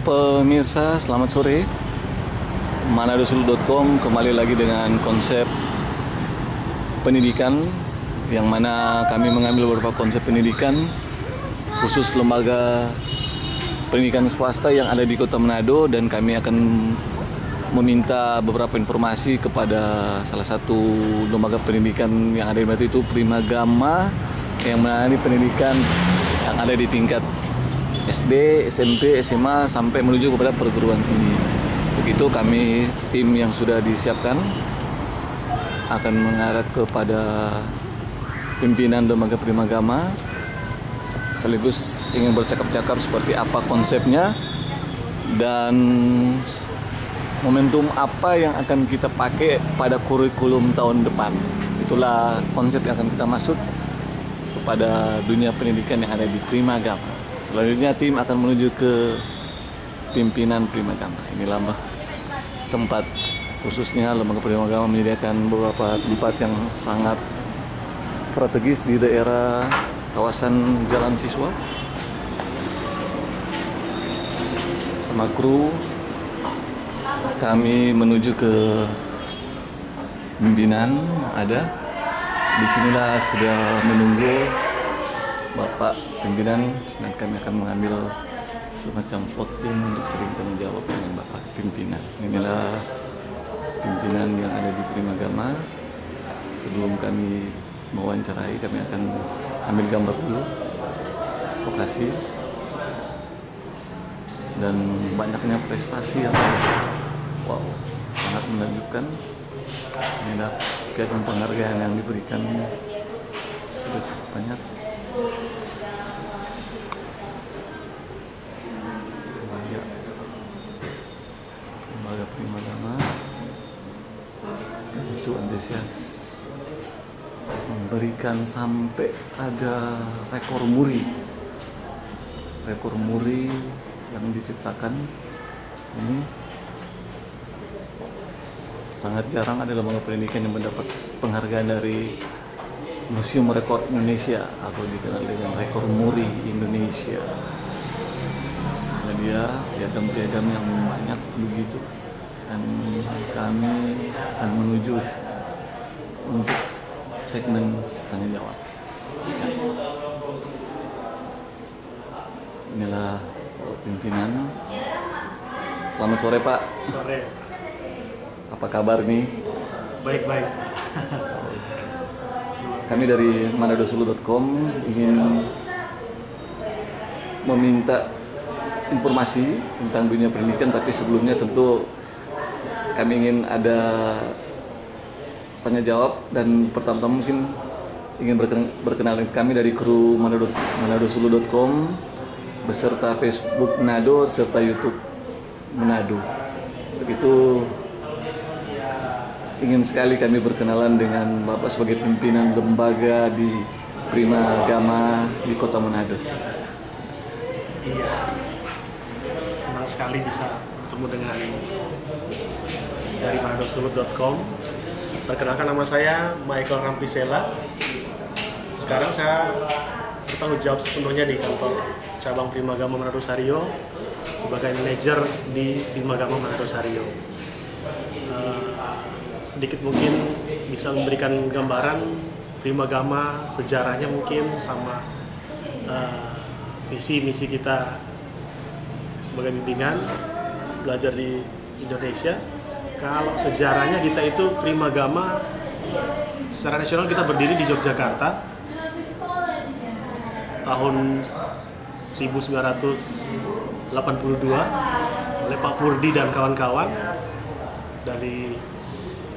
Pemirsa, selamat sore. Manadosulu.com kembali lagi dengan konsep pendidikan, yang mana kami mengambil beberapa konsep pendidikan khusus lembaga pendidikan swasta yang ada di Kota Manado, dan kami akan meminta beberapa informasi kepada salah satu lembaga pendidikan yang ada di Manado, itu Primagama, yang menangani pendidikan yang ada di tingkat SD, SMP, SMA sampai menuju kepada perguruan tinggi. Begitu kami, tim yang sudah disiapkan akan mengarah kepada pimpinan lembaga Primagama, sekaligus ingin bercakap-cakap seperti apa konsepnya dan momentum apa yang akan kita pakai pada kurikulum tahun depan. Itulah konsep yang akan kita masuk kepada dunia pendidikan yang ada di Primagama. Selanjutnya tim akan menuju ke pimpinan Primagama. Inilah tempat, khususnya lembaga Primagama menyediakan beberapa tempat yang sangat strategis di daerah kawasan Jalan Siswa. Sama kru kami menuju ke pimpinan ada. Disinilah sudah menunggu Bapak pimpinan, dan kami akan mengambil semacam voting untuk sering tanya jawab dengan Bapak pimpinan. Inilah pimpinan yang ada di Primagama. Sebelum kami mewawancarai, kami akan ambil gambar dulu lokasi dan banyaknya prestasi yang ada. Wow, sangat menakjubkan. Inilah piagam penghargaan yang diberikan, sudah cukup banyak. Lembaga Primagama itu antusias memberikan sampai ada rekor muri yang diciptakan. Ini sangat jarang ada lembaga pendidikan yang mendapat penghargaan dari Museum Rekor Indonesia, atau dikenal dengan Rekor Muri Indonesia. Nah, dia piagam-piagam yang banyak begitu, dan kami akan menuju untuk segmen tanya jawab. Ya. Inilah pimpinan. Selamat sore Pak. Sore. Apa kabar nih? Baik-baik. Kami dari Manadosulu.com ingin meminta informasi tentang dunia pendidikan, tapi sebelumnya tentu kami ingin ada tanya jawab, dan pertama-tama mungkin ingin berkenalan kami dari kru Manadosulu.com beserta Facebook Manado serta YouTube Manado. Untuk itu ingin sekali kami berkenalan dengan Bapak sebagai pimpinan lembaga di Primagama di Kota Manado. Iya, senang sekali bisa bertemu dengan dari manadosulu.com. Perkenalkan, nama saya Michael Rampisela. Sekarang saya bertanggung jawab sepenuhnya di kantor cabang Primagama Manado Sario sebagai manajer di Primagama Manado Sario. Sedikit mungkin bisa memberikan gambaran Primagama, sejarahnya mungkin, sama visi misi kita sebagai bimbingan belajar di Indonesia. Kalau sejarahnya, kita itu Primagama secara nasional kita berdiri di Yogyakarta tahun 1982 oleh Pak Purdi dan kawan-kawan dari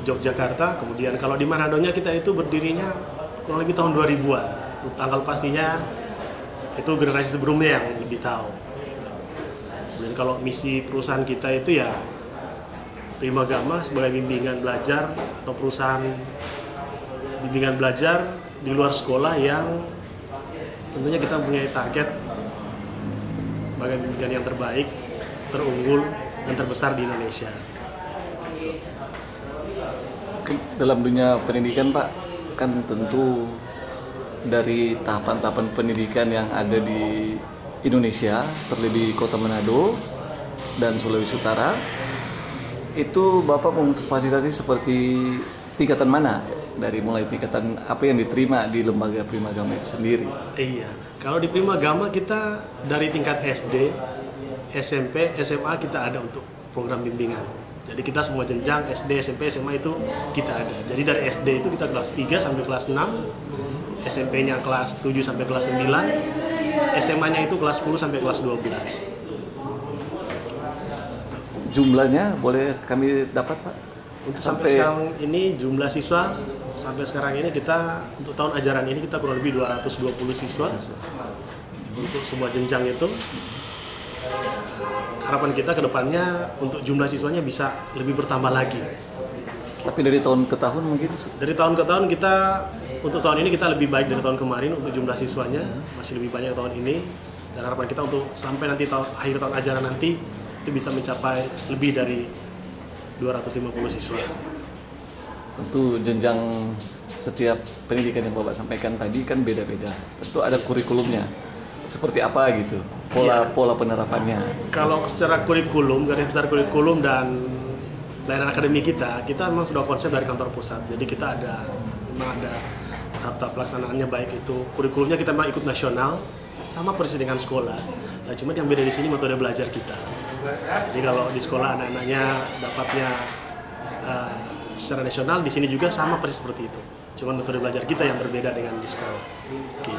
Yogyakarta. Kemudian kalau di Manadonya kita itu berdirinya kurang lebih tahun 2000-an. Untuk tanggal pastinya itu generasi sebelumnya yang lebih tahu. Dan kalau misi perusahaan kita itu ya Primagama sebagai bimbingan belajar atau perusahaan bimbingan belajar di luar sekolah, yang tentunya kita punya target sebagai bimbingan yang terbaik, terunggul, dan terbesar di Indonesia. Dalam dunia pendidikan Pak, kan tentu dari tahapan-tahapan pendidikan yang ada di Indonesia, terlebih Kota Manado dan Sulawesi Utara, itu Bapak memfasilitasi seperti tingkatan mana? Dari mulai tingkatan apa yang diterima di lembaga Primagama itu sendiri? Iya, kalau di Primagama kita dari tingkat SD, SMP, SMA kita ada untuk program bimbingan. Jadi kita semua jenjang SD, SMP, SMA itu kita ada. Jadi dari SD itu kita kelas 3 sampai kelas 6, SMP-nya kelas 7 sampai kelas 9, SMA-nya itu kelas 10 sampai kelas 12. Jumlahnya boleh kami dapat, Pak? Untuk sampai sekarang ini jumlah siswa sampai sekarang ini kita untuk tahun ajaran ini kita kurang lebih 220 siswa untuk semua jenjang itu. Harapan kita ke depannya untuk jumlah siswanya bisa lebih bertambah lagi. Tapi dari tahun ke tahun mungkin? Dari tahun ke tahun kita, untuk tahun ini kita lebih baik dari tahun kemarin untuk jumlah siswanya, masih lebih banyak tahun ini. Dan harapan kita untuk sampai nanti akhir tahun ajaran nanti itu bisa mencapai lebih dari 250 siswa. Tentu jenjang setiap pendidikan yang Bapak sampaikan tadi kan beda-beda. Tentu ada kurikulumnya. Seperti apa gitu, pola penerapannya. Kalau secara kurikulum, garis besar kurikulum dan layanan akademik kita memang sudah konsep dari kantor pusat. Jadi kita memang ada tahap-tahap pelaksanaannya, baik itu kurikulumnya kita memang ikut nasional, sama persis dengan sekolah. Nah, cuma yang beda di sini metode belajar kita. Jadi kalau di sekolah anak-anaknya dapatnya secara nasional, di sini juga sama persis seperti itu. Cuma metode belajar kita yang berbeda dengan di sekolah. Gitu.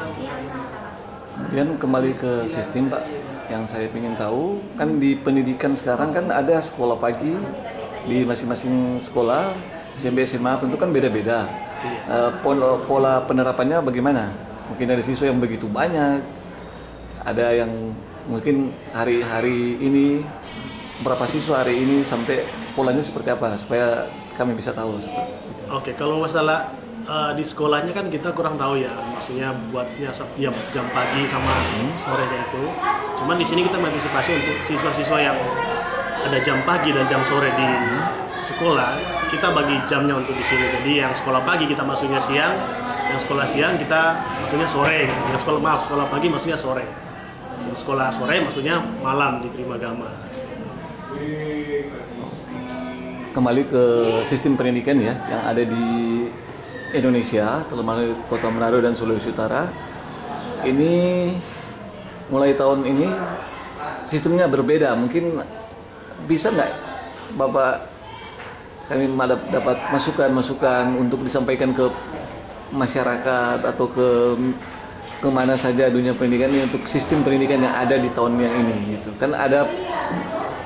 Kemudian kembali ke sistem, Pak, yang saya ingin tahu, kan di pendidikan sekarang kan ada sekolah pagi di masing-masing sekolah, SMP, SMA tentu kan beda-beda. Pola penerapannya bagaimana? Mungkin ada siswa yang begitu banyak, ada yang mungkin hari ini berapa siswa hari ini, sampai polanya seperti apa supaya kami bisa tahu seperti itu. Oke, kalau masalah di sekolahnya kan kita kurang tahu ya, maksudnya buatnya jam pagi sama sorenya itu. Cuman di sini kita mengantisipasi untuk siswa-siswa yang ada jam pagi dan jam sore di sekolah, kita bagi jamnya untuk di sini. Jadi yang sekolah pagi kita masuknya siang, yang sekolah siang kita masuknya sore. Yang sekolah pagi masuknya sore. Yang sekolah sore maksudnya malam di Primagama. Kembali ke sistem pendidikan ya yang ada di Indonesia, terutama Kota Manado dan Sulawesi Utara. Ini mulai tahun ini sistemnya berbeda. Mungkin bisa nggak Bapak kami dapat masukan untuk disampaikan ke masyarakat atau ke mana saja dunia pendidikan ini untuk sistem pendidikan yang ada di tahun yang ini gitu. Kan ada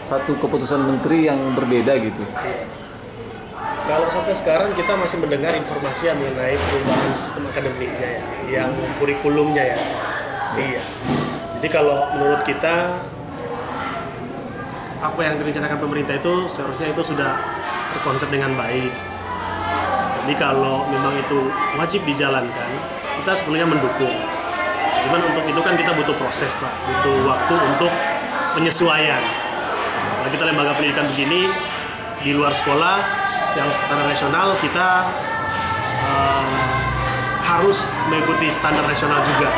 satu keputusan menteri yang berbeda gitu. Kalau sampai sekarang kita masih mendengar informasi yang mengenai perubahan sistem akademiknya ya, yang kurikulumnya ya. Iya. Jadi kalau menurut kita apa yang direncanakan pemerintah itu seharusnya itu sudah terkonsep dengan baik. Jadi kalau memang itu wajib dijalankan, kita sebenarnya mendukung. Cuman untuk itu kan kita butuh proses, Pak, butuh waktu untuk penyesuaian. Kalau kita lembaga pendidikan begini, di luar sekolah yang secara nasional kita harus mengikuti standar nasional juga.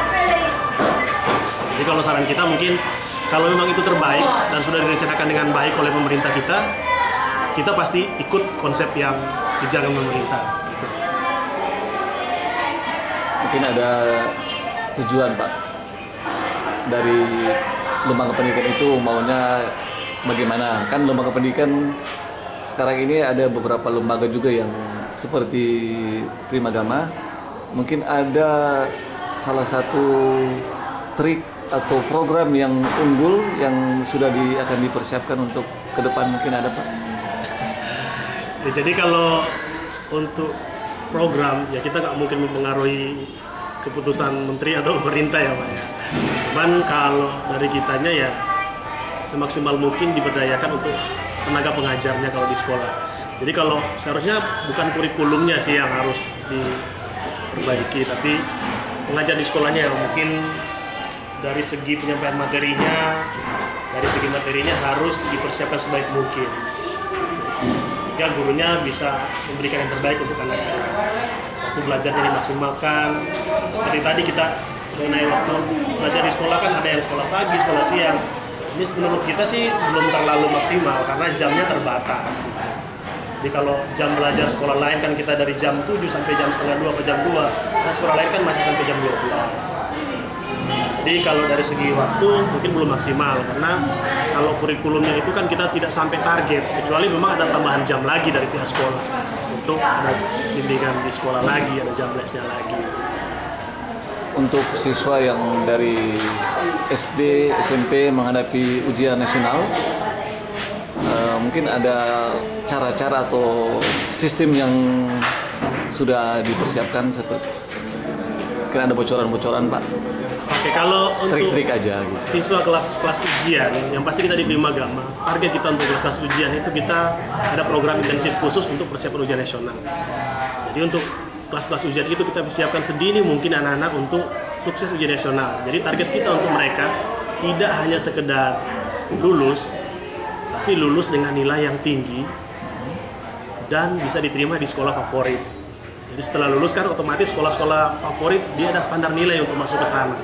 Jadi kalau saran kita mungkin kalau memang itu terbaik dan sudah direncanakan dengan baik oleh pemerintah kita pasti ikut konsep yang dijalankan pemerintah. Gitu. Mungkin ada tujuan, Pak, dari lembaga pendidikan itu maunya bagaimana? Kan lembaga pendidikan sekarang ini ada beberapa lembaga juga yang seperti Primagama. Mungkin ada salah satu trik atau program yang unggul yang sudah akan dipersiapkan untuk ke depan, mungkin ada, Pak? Ya, jadi kalau untuk program ya kita nggak mungkin mempengaruhi keputusan menteri atau pemerintah ya, Pak ya. Cuman kalau dari kitanya ya semaksimal mungkin diberdayakan untuk tenaga pengajarnya kalau di sekolah. Jadi kalau seharusnya bukan kurikulumnya sih yang harus diperbaiki, tapi pengajar di sekolahnya yang mungkin dari segi penyampaian materinya, harus dipersiapkan sebaik mungkin. Sehingga gurunya bisa memberikan yang terbaik untuk anak-anak. Waktu belajarnya dimaksimalkan. Seperti tadi kita mengenai waktu belajar di sekolah kan ada yang sekolah pagi, sekolah siang. Ini menurut kita sih belum terlalu maksimal karena jamnya terbatas. Jadi kalau jam belajar sekolah lain kan kita dari jam 7 sampai jam setengah 2 atau jam 2, nah sekolah lain kan masih sampai jam 12. Jadi kalau dari segi waktu mungkin belum maksimal karena kalau kurikulumnya itu kan kita tidak sampai target kecuali memang ada tambahan jam lagi dari pihak sekolah untuk ada bimbingan di sekolah lagi, ada jam lesnya lagi. Untuk siswa yang dari SD, SMP menghadapi ujian nasional, mungkin ada cara-cara atau sistem yang sudah dipersiapkan seperti mungkin ada bocoran-bocoran Pak. Oke, kalau untuk Trik-trik aja gitu. siswa kelas ujian, yang pasti kita di Primagama, target kita untuk kelas ujian itu kita ada program intensif khusus untuk persiapan ujian nasional. Jadi untuk kelas-kelas ujian itu kita persiapkan sedini mungkin anak-anak untuk sukses ujian nasional. Jadi target kita untuk mereka tidak hanya sekedar lulus, tapi lulus dengan nilai yang tinggi dan bisa diterima di sekolah favorit. Jadi setelah lulus kan otomatis sekolah-sekolah favorit dia ada standar nilai untuk masuk ke sana.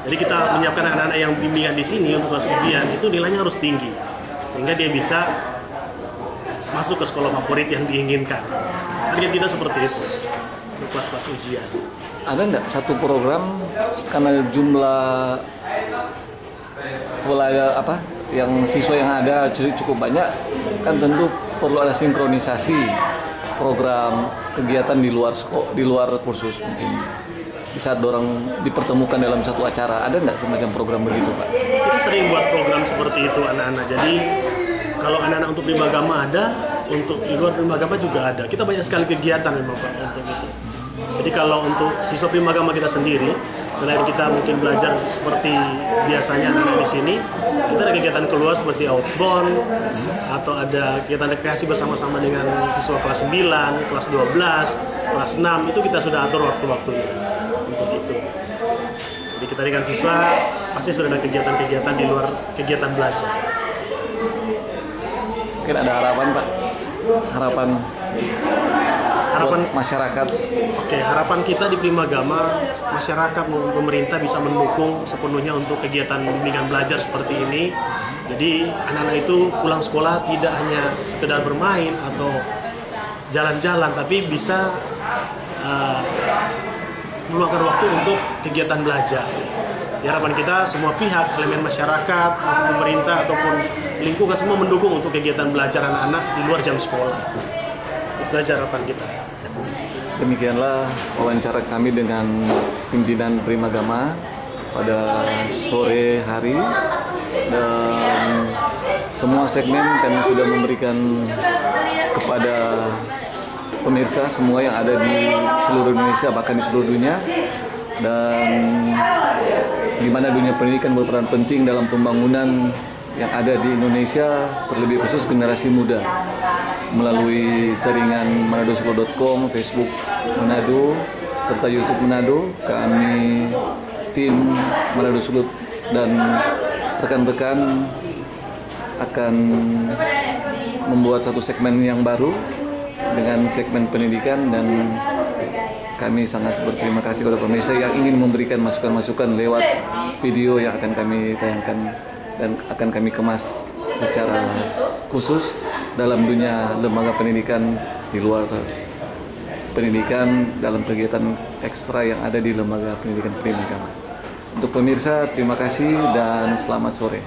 Jadi kita menyiapkan anak-anak yang bimbingan di sini untuk kelas ujian itu nilainya harus tinggi sehingga dia bisa masuk ke sekolah favorit yang diinginkan. Target kita seperti itu untuk kelas-kelas ujian. Ada enggak satu program karena jumlah yang siswa yang ada cukup banyak kan tentu perlu ada sinkronisasi program kegiatan di luar kursus mungkin di saat dorang dipertemukan dalam satu acara. Ada nggak semacam program begitu Pak? Kita sering buat program seperti itu anak-anak. Jadi kalau anak-anak untuk Primagama ada, untuk di luar Primagama juga ada. Kita banyak sekali kegiatan memang Pak untuk itu. Jadi kalau untuk siswa Primagama kita sendiri, selain kita mungkin belajar seperti biasanya anak-anak di sini, kita ada kegiatan keluar seperti outbound atau ada kegiatan rekreasi bersama-sama dengan siswa kelas 9, kelas 12, kelas 6 itu kita sudah atur waktu-waktunya untuk itu. Jadi kita dengan siswa pasti sudah ada kegiatan-kegiatan di luar kegiatan belajar. Mungkin ada harapan Pak? Harapan buat masyarakat. Oke, harapan kita di Primagama, masyarakat maupun pemerintah bisa mendukung sepenuhnya untuk kegiatan bimbingan belajar seperti ini. Jadi anak-anak itu pulang sekolah tidak hanya sekedar bermain atau jalan-jalan, tapi bisa meluangkan waktu untuk kegiatan belajar. Harapan kita semua pihak, elemen masyarakat, pemerintah ataupun lingkungan semua mendukung untuk kegiatan belajar anak-anak di luar jam sekolah. Itu aja harapan kita. Demikianlah wawancara kami dengan pimpinan Primagama pada sore hari, dan semua segmen kami sudah memberikan kepada pemirsa semua yang ada di seluruh Indonesia, bahkan di seluruh dunia, dan di mana dunia pendidikan berperan penting dalam pembangunan yang ada di Indonesia, terlebih khusus generasi muda. Melalui jaringan manadosolo.com, Facebook Manado, serta YouTube Manado, kami tim Manado Sulut dan rekan-rekan akan membuat satu segmen yang baru dengan segmen pendidikan, dan kami sangat berterima kasih kepada pemirsa yang ingin memberikan masukan-masukan lewat video yang akan kami tayangkan dan akan kami kemas secara khusus dalam dunia lembaga pendidikan di luar pendidikan, dalam kegiatan ekstra yang ada di lembaga pendidikan Primagama. Untuk pemirsa, terima kasih dan selamat sore.